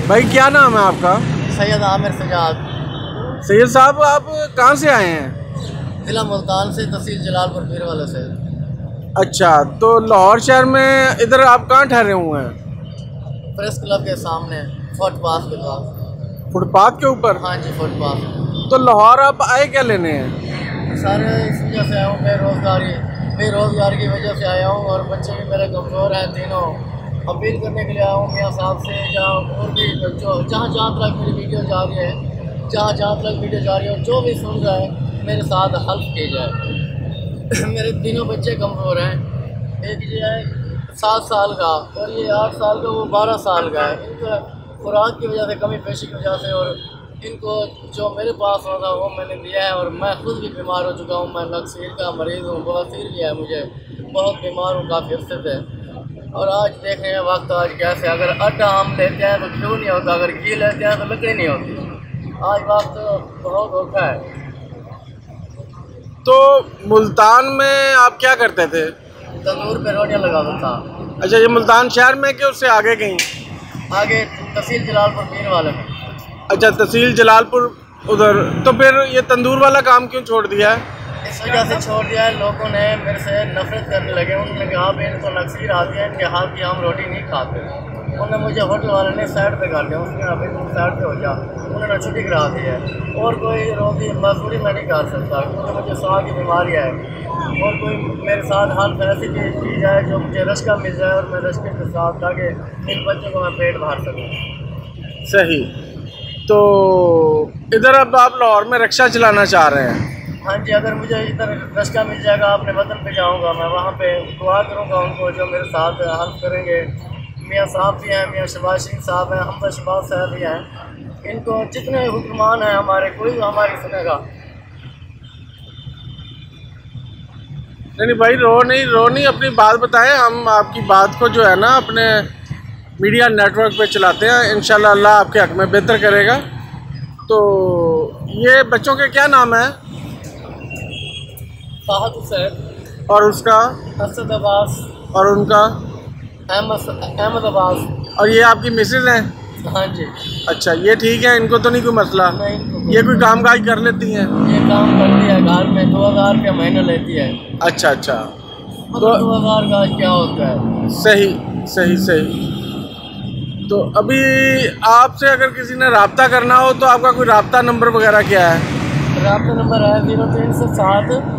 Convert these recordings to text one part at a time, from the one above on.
भाई क्या नाम है आपका? सैयद आमिर सजाद। सैयद साहब, आप कहाँ से आए हैं? ज़िला मुल्तान से, तहसील जलालपुर पीरवाला से। अच्छा, तो लाहौर शहर में इधर आप कहाँ ठहरे हुए हैं? प्रेस क्लब के सामने, फुटपाथ के पास। फुटपाथ के ऊपर? हाँ जी, फुटपाथ। तो लाहौर आप आए क्या लेने हैं? सर इस वजह से आया हूँ, बेरोज़गारी की वजह से आया हूँ, और बच्चे भी मेरे कमज़ोर हैं तीनों। अपील करने के लिए आया हूँ मियाँ साहब से, जहाँ और भी जहाँ जहाँ तक मेरी वीडियो जा रही है, जहाँ तक वीडियो जा रही है, जो भी सुन रहा है मेरे साथ हेल्प की जाए। मेरे तीनों बच्चे कमज़ोर हैं। एक ये है 7 साल का, और ये 8 साल का, वो 12 साल का है। इनका खुराक की वजह से, कमी पेशी की वजह से, और इनको जो मेरे पास होता वो मैंने दिया है। और मैं खुद भी बीमार हो चुका हूँ, मैं लक्सीर का मरीज़ हूँ, बवासीर भी है मुझे, बहुत बीमार हूँ काफ़ी अर्से से। और आज देख रहे हैं वक्त आज कैसे, अगर आटा हम लेते हैं तो क्यों नहीं होता, अगर घी लेते हैं तो लकड़ी नहीं होती। आज वक्त बहुत धोखा है। तो मुल्तान में आप क्या करते थे? तंदूर पे रोटियां लगाता था। अच्छा, ये मुल्तान शहर में कि उससे आगे कहीं? आगे तहसील जलालपुर पीरवाला में। अच्छा, तहसील जलालपुर उधर। तो फिर ये तंदूर वाला काम क्यों छोड़ दिया है? इस वजह से छोड़ दिया है, लोगों ने मेरे से नफरत करने लगे। उन्होंने कहा आप इनको नक्सीर आती है, इनके हाथ की हम रोटी नहीं खाते। उन्होंने मुझे होटल वाले ने साइड पे कर दिया, उसने अभी तुम साइड पे हो जा, उन्होंने छुट्टी करा दी है। और कोई रोटी मजदूरी मैं नहीं कर सकता, क्योंकि मुझे सांस की बीमारी है। और कोई मेरे साथ हाल ऐसी की जाए जो मुझे रश्का मिल जाए, और मैं रश्के के साथ ताकि इन बच्चों को मैं पेट भर सकूँ। सही। तो इधर अब आप लाहौर में रिक्शा चलाना चाह रहे हैं? हाँ जी, अगर मुझे इधर रश्का मिल जाएगा, अपने वतन पे जाऊँगा, मैं वहाँ पे दुआ करूँगा उनको जो मेरे साथ हेल्प करेंगे। मियाँ साहब भी हैं, मियाँ शहबाज शरीफ साहब हैं, हमदा शहबाज साहब भी हैं। इनको जितने हुक्मरान हैं हमारे, कोई हमारी सुनेगा नहीं भाई, रो नहीं, अपनी बात बताएं। हम आपकी बात को जो है ना अपने मीडिया नेटवर्क पे चलाते हैं। इंशाल्लाह अल्लाह आपके हक़ में बेहतर करेगा। तो ये बच्चों के क्या नाम है? फाहद हुसैन। और उसका? असद अब्बास। और उनका? अहमद अब्बास। और ये आपकी मिसेज हैं? हाँ जी। अच्छा, ये ठीक है, इनको तो नहीं कोई मसला? नहीं, ये कोई काम काज कर लेती हैं? ये काम करती है, घर में 2000 रुपया महीना लेती है। अच्छा। तो 2000 का क्या होता है? सही। तो अभी आपसे अगर किसी ने रब्ता करना हो तो आपका कोई रब्ता नंबर वगैरह क्या है? रब्ता नंबर है 0307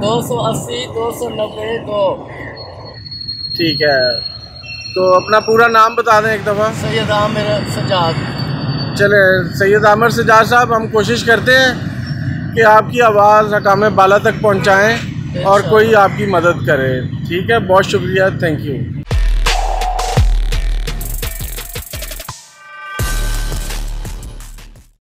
280 290 2। ठीक है। तो अपना पूरा नाम बता दें एक दफ़ा। सैयद आमिर सजाद। चले सैयद आमिर सजाद साहब, हम कोशिश करते हैं कि आपकी आवाज़ हकाम बाला तक पहुंचाएं और कोई आपकी मदद करे। ठीक है, बहुत शुक्रिया, थैंक यू।